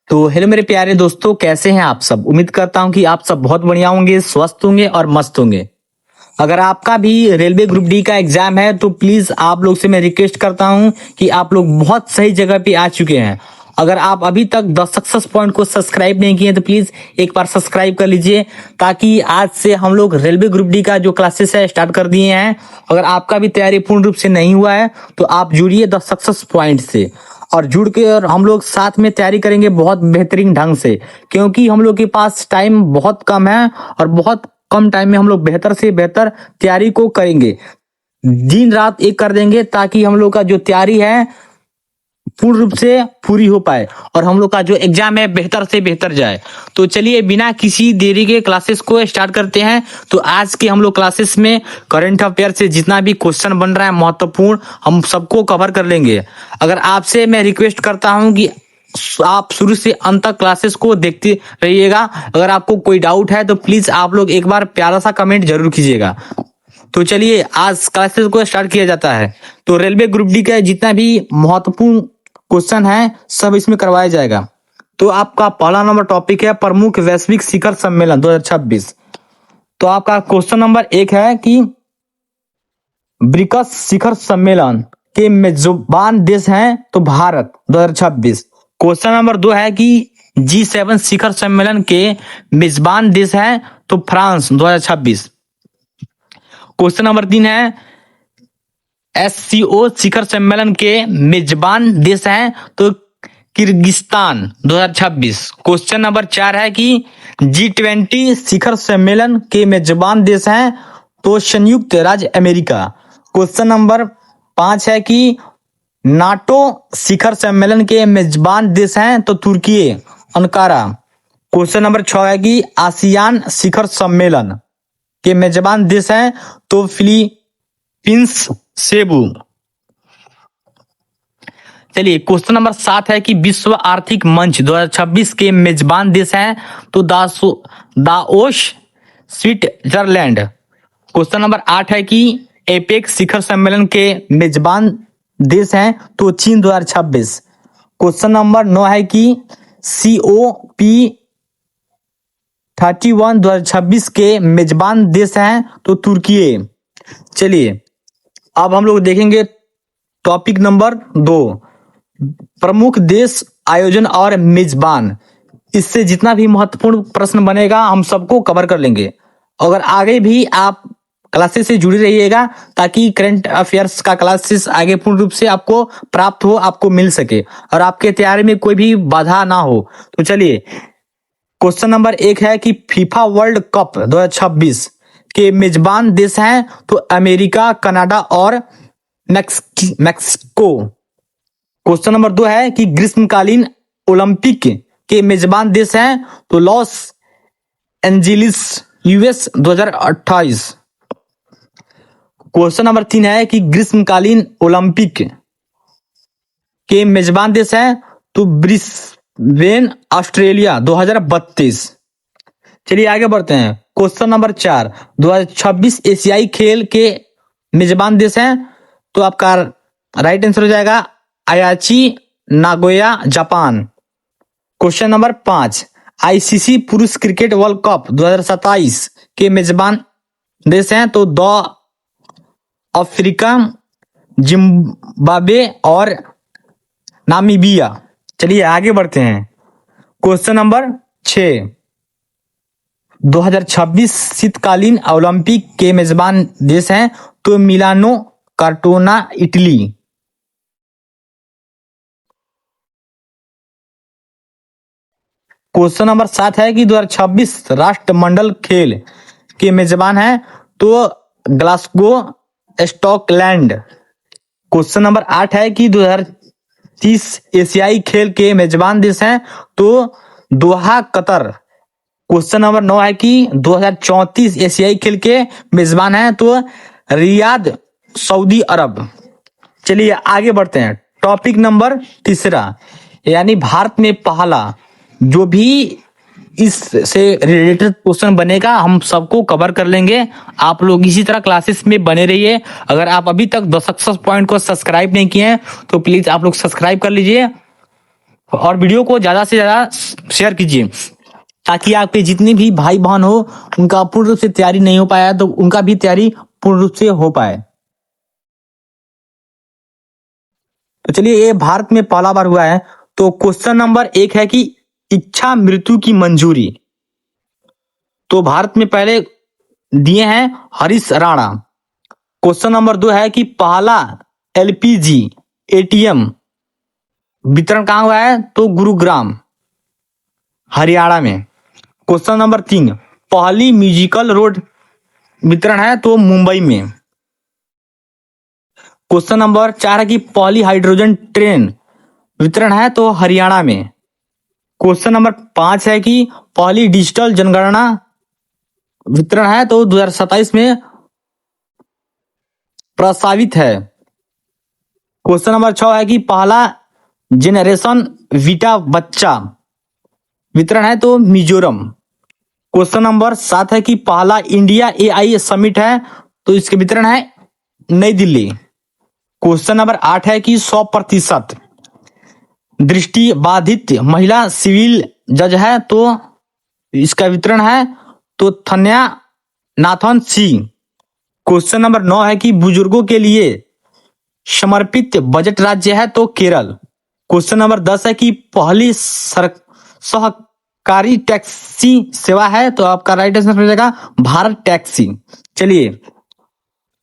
तो हेलो मेरे प्यारे दोस्तों, कैसे हैं आप सब। उम्मीद करता हूं कि आप सब बहुत बढ़िया होंगे, स्वस्थ होंगे और मस्त होंगे। अगर आपका भी रेलवे ग्रुप डी का एग्जाम है तो प्लीज आप लोग से मैं रिक्वेस्ट करता हूं कि आप लोग बहुत सही जगह पे आ चुके हैं। अगर आप अभी तक द सक्सेस पॉइंट को सब्सक्राइब नहीं किए तो प्लीज एक बार सब्सक्राइब कर लीजिए, ताकि आज से हम लोग रेलवे ग्रुप डी का जो क्लासेस है स्टार्ट कर दिए हैं। अगर आपका भी तैयारी पूर्ण रूप से नहीं हुआ है तो आप जुड़िए द सक्सेस पॉइंट से, और जुड़ के और हम लोग साथ में तैयारी करेंगे बहुत बेहतरीन ढंग से, क्योंकि हम लोग के पास टाइम बहुत कम है और बहुत कम टाइम में हम लोग बेहतर से बेहतर तैयारी को करेंगे। दिन रात एक कर देंगे ताकि हम लोग का जो तैयारी है पूर्ण रूप से पूरी हो पाए और हम लोग का जो एग्जाम है बेहतर से बेहतर जाए। तो चलिए बिना किसी देरी के क्लासेस को स्टार्ट करते हैं। तो आज के हम लोग क्लासेस में करंट अफेयर से जितना भी क्वेश्चन बन रहा है महत्वपूर्ण, हम सबको कवर कर लेंगे। अगर आपसे मैं रिक्वेस्ट करता हूं कि आप शुरू से अंत तक क्लासेस को देखते रहिएगा। अगर आपको कोई डाउट है तो प्लीज आप लोग एक बार प्यारा सा कमेंट जरूर कीजिएगा। तो चलिए आज क्लासेस को स्टार्ट किया जाता है। तो रेलवे ग्रुप डी का जितना भी महत्वपूर्ण क्वेश्चन है सब इसमें करवाया जाएगा। तो आपका पहला नंबर टॉपिक है प्रमुख वैश्विक शिखर सम्मेलन 2026। तो आपका क्वेश्चन नंबर 1 है कि ब्रिक्स शिखर सम्मेलन के मेजबान देश हैं तो भारत 2026। क्वेश्चन नंबर 2 है कि G7 शिखर सम्मेलन के मेजबान देश हैं तो फ्रांस 2026। क्वेश्चन नंबर 3 है SCO शिखर सम्मेलन के मेजबान देश हैं तो किर्गिस्तान 2026। क्वेश्चन नंबर 4 है कि G20 शिखर सम्मेलन के मेजबान देश हैं तो संयुक्त राज्य अमेरिका। क्वेश्चन नंबर 5 है कि नाटो शिखर सम्मेलन के मेजबान देश हैं तो तुर्की अंकारा। क्वेश्चन नंबर 6 है कि आसियान शिखर सम्मेलन के मेजबान देश हैं तो फिलीपींस सेबू। चलिए क्वेश्चन नंबर 7 है कि विश्व आर्थिक मंच 2026 के मेजबान देश हैं तो दाओस स्विट्जरलैंड। क्वेश्चन नंबर 8 है कि एपेक शिखर सम्मेलन के मेजबान देश हैं तो चीन 2026। क्वेश्चन नंबर 9 है कि COP31 2026 के मेजबान देश हैं तो तुर्की। चलिए अब हम लोग देखेंगे टॉपिक नंबर 2, प्रमुख देश आयोजन और मेजबान। इससे जितना भी महत्वपूर्ण प्रश्न बनेगा हम सबको कवर कर लेंगे। अगर आगे भी आप क्लासेस से जुड़े रहिएगा ताकि करंट अफेयर्स का क्लासेस आगे पूर्ण रूप से आपको प्राप्त हो, आपको मिल सके और आपके तैयारी में कोई भी बाधा ना हो। तो चलिए क्वेश्चन नंबर 1 है कि फीफा वर्ल्ड कप 2026 के मेजबान देश हैं तो अमेरिका, कनाडा और मैक्सिको। क्वेश्चन नंबर 2 है कि ग्रीष्मकालीन ओलंपिक के मेजबान देश हैं तो Los Angeles US 2028। Question number 3 है कि ग्रीष्मकालीन ओलंपिक के मेजबान देश हैं तो ब्रिस्बेन ऑस्ट्रेलिया 2032। चलिए आगे बढ़ते हैं। क्वेश्चन नंबर 4, 2026 एशियाई खेल के मेजबान देश हैं तो आपका राइट आंसर हो जाएगा Aichi Nagoya Japan. Question number 5, ICC पुरुष क्रिकेट वर्ल्ड कप 2027 के मेजबान देश हैं तो अफ्रीका, जिम्बाब्वे और नामीबिया। चलिए आगे बढ़ते हैं। क्वेश्चन नंबर 6, 2026 शीतकालीन ओलंपिक के मेजबान देश हैं तो मिलानो, कार्टोना, इटली। क्वेश्चन नंबर 7 है कि 2026 राष्ट्रमंडल खेल के मेजबान हैं तो ग्लासगो, स्कॉटलैंड। क्वेश्चन नंबर 8 है कि 2030 एशियाई खेल के मेजबान देश हैं तो दोहा, कतर। क्वेश्चन नंबर 9 है कि 2034 एशियाई खेल के मेजबान हैं तो रियाद, सऊदी अरब। चलिए आगे बढ़ते हैं। टॉपिक नंबर 3 यानी भारत में पहला जो भी इससे रिलेटेड क्वेश्चन बनेगा हम सबको कवर कर लेंगे। आप लोग इसी तरह क्लासेस में बने रहिए। अगर आप अभी तक द सक्सेस पॉइंट को सब्सक्राइब नहीं किए हैं तो प्लीज आप लोग सब्सक्राइब कर लीजिए और वीडियो को ज्यादा से ज्यादा शेयर कीजिए ताकि आपके जितने भी भाई बहन हो उनका पूर्ण रूप से तैयारी नहीं हो पाया तो उनका भी तैयारी पूर्ण रूप से हो पाए। तो चलिए, ये भारत में पहला बार हुआ है। तो क्वेश्चन नंबर 1 है कि इच्छा मृत्यु की मंजूरी तो भारत में पहले दिए हैं हरीश राणा। क्वेश्चन नंबर 2 है कि पहला एलपीजी एटीएम वितरण कहाँ हुआ है तो गुरुग्राम हरियाणा में। क्वेश्चन नंबर 3 पहली म्यूजिकल रोड वितरण है तो मुंबई में। क्वेश्चन नंबर 4 है कि पहली हाइड्रोजन ट्रेन वितरण है तो हरियाणा में। क्वेश्चन नंबर 5 है कि पहली डिजिटल जनगणना वितरण है तो 2027 में प्रस्तावित है। क्वेश्चन नंबर 6 है कि पहला जेनरेशन वीटा बच्चा वितरण है तो मिजोरम। क्वेश्चन नंबर 7 है कि पहला इंडिया एआई समिट है तो इसके वितरण है नई दिल्ली। क्वेश्चन नंबर 8 है कि 100% दृष्टि बाधित महिला सिविल जज है तो इसका वितरण है तो थन्या नाथन सिंह। क्वेश्चन नंबर 9 है कि बुजुर्गों के लिए समर्पित बजट राज्य है तो केरल। क्वेश्चन नंबर 10 है कि पहली सहकारी टैक्सी सेवा है तो आपका राइट आंसर हो जाएगा भारत टैक्सी। चलिए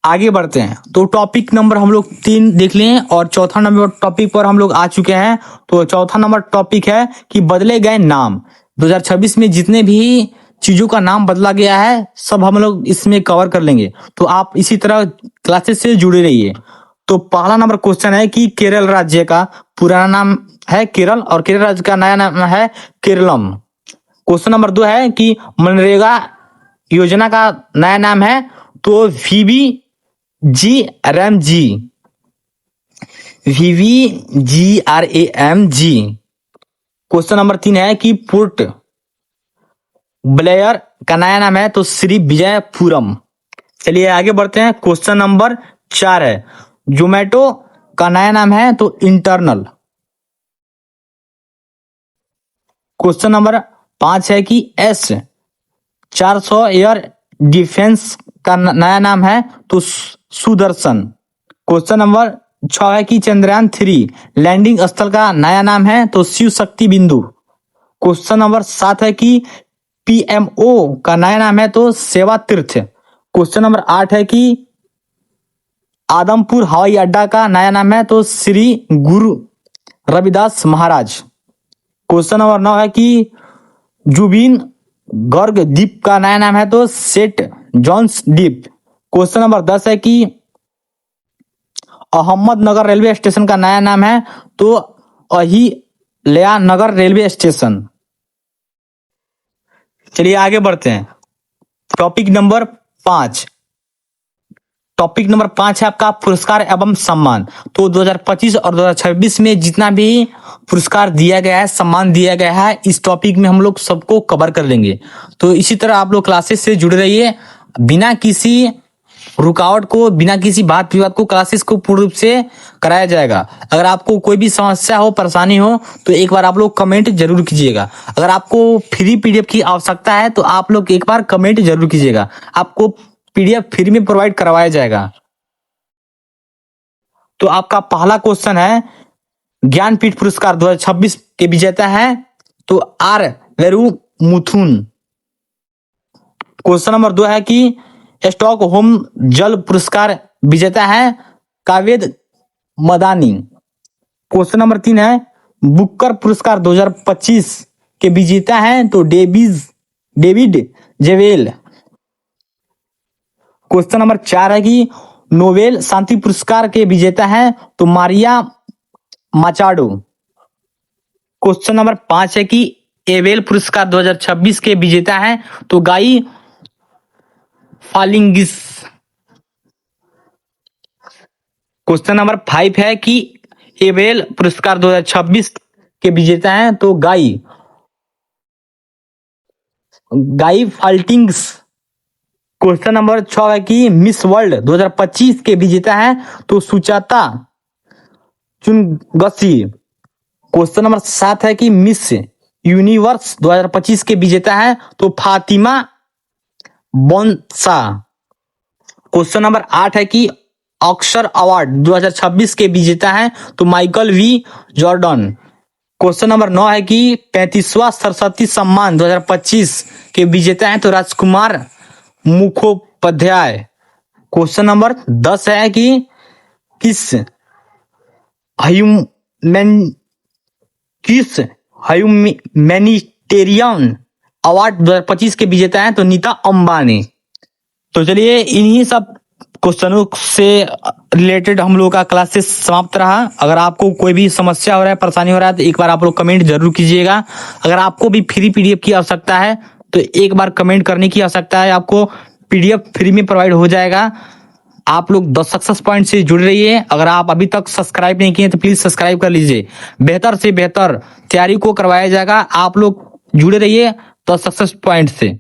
आगे बढ़ते हैं। तो टॉपिक नंबर हम लोग 3 देख लिए और चौथा नंबर टॉपिक पर हम लोग आ चुके हैं। तो चौथा नंबर टॉपिक है कि बदले गए नाम 2026 में जितने भी चीजों का नाम बदला गया है सब हम लोग इसमें कवर कर लेंगे। तो आप इसी तरह क्लासेस से जुड़े रहिए। तो पहला नंबर क्वेश्चन है कि केरल राज्य का पुराना नाम है केरल और केरल राज्य का नया नाम है केरलम। क्वेश्चन नंबर 2 है कि मनरेगा योजना का नया नाम है तो VVGRAMG। क्वेश्चन नंबर 3 है कि पोर्ट ब्लेयर का नया नाम है तो श्री विजयपुरम। चलिए आगे बढ़ते हैं। क्वेश्चन नंबर 4 है जोमेटो का नया नाम है तो इंटरनल। क्वेश्चन नंबर 5 है कि S-400 एयर डिफेंस का नया नाम है तो सुदर्शन। क्वेश्चन नंबर 6 है कि चंद्रयान 3 लैंडिंग स्थल का नया नाम है तो शिव शक्ति बिंदु। क्वेश्चन नंबर 7 है कि PMO का नया नाम है तो सेवा तीर्थ। क्वेश्चन नंबर 8 है कि आदमपुर हवाई अड्डा का नया नाम है तो श्री गुरु रविदास महाराज। क्वेश्चन नंबर 9 है कि जुबिन गर्ग द्वीप का नया नाम है तो सेंट जॉन्स द्वीप। क्वेश्चन नंबर 10 है कि अहमदनगर रेलवे स्टेशन का नया नाम है तो अहिल्या नगर रेलवे स्टेशन। चलिए आगे बढ़ते हैं। टॉपिक नंबर 5 है आपका पुरस्कार एवं सम्मान। तो 2025 और 2026 में जितना भी पुरस्कार दिया गया है सम्मान दिया गया है इस टॉपिक में हम लोग सबको कवर कर लेंगे। तो इसी तरह आप लोग क्लासेस से जुड़े रहिए बिना किसी रुकावट को बिना किसी बात विवाद को क्लासेस को पूर्ण रूप से कराया जाएगा। अगर आपको कोई भी समस्या हो परेशानी हो तो एक बार आप लोग कमेंट जरूर कीजिएगा। अगर आपको फ्री पीडीएफ की आवश्यकता है तो आप लोग एक बार कमेंट जरूर कीजिएगा। आपको पीडीएफ फ्री में प्रोवाइड करवाया जाएगा। तो आपका पहला क्वेश्चन है ज्ञानपीठ पुरस्कार 2026 के विजेता है तो आर वेरुमुथुन। क्वेश्चन नंबर 2 है कि स्टॉकहोम जल पुरस्कार विजेता है कावेद मदानी। क्वेश्चन नंबर 3 है बुकर पुरस्कार 2025 के विजेता है तो डेविड जेवेल। क्वेश्चन नंबर 4 है कि नोबेल शांति पुरस्कार के विजेता है तो मारिया माचाडो। क्वेश्चन नंबर 5 है कि एबेल पुरस्कार 2026 के विजेता है तो गाई फालिंगिस। क्वेश्चन नंबर 5 है कि एबेल पुरस्कार 2026 के विजेता हैं तो गाई फाल्टिंग्स। क्वेश्चन नंबर 6 है कि मिस वर्ल्ड 2025 के विजेता हैं तो सुचाता चुनगसी। क्वेश्चन नंबर 7 है कि मिस यूनिवर्स 2025 के विजेता है तो फातिमा बोनसा। क्वेश्चन नंबर 8 है कि ऑस्कर अवार्ड 2026 के विजेता है तो Michael V Jordan. Question number 9 है कि 35वां सरस्वती सम्मान 2025 के विजेता हैं तो राजकुमार मुखोपाध्याय। क्वेश्चन नंबर 10 है कि किस ह्यूमैनिटेरियन अवार्ड 2025 के विजेता हैं तो नीता अंबानी। तो चलिए इन्हीं सब क्वेश्चनों से रिलेटेड हम लोग का क्लासेस समाप्त रहा। अगर आपको कोई भी समस्या हो रहा है, परेशानी हो रहा है तो एक बार आप लोग कमेंट जरूर कीजिएगा। अगर आपको भी फ्री पीडीएफ की आवश्यकता है तो एक बार कमेंट करने की आवश्यकता है, आपको पीडीएफ फ्री में प्रोवाइड हो जाएगा। आप लोग 10 सक्सेस पॉइंट से जुड़ रहिए। अगर आप अभी तक सब्सक्राइब नहीं किए तो प्लीज सब्सक्राइब कर लीजिए। बेहतर से बेहतर तैयारी को करवाया जाएगा। आप लोग जुड़े रहिए 10 सक्सेस पॉइंट से।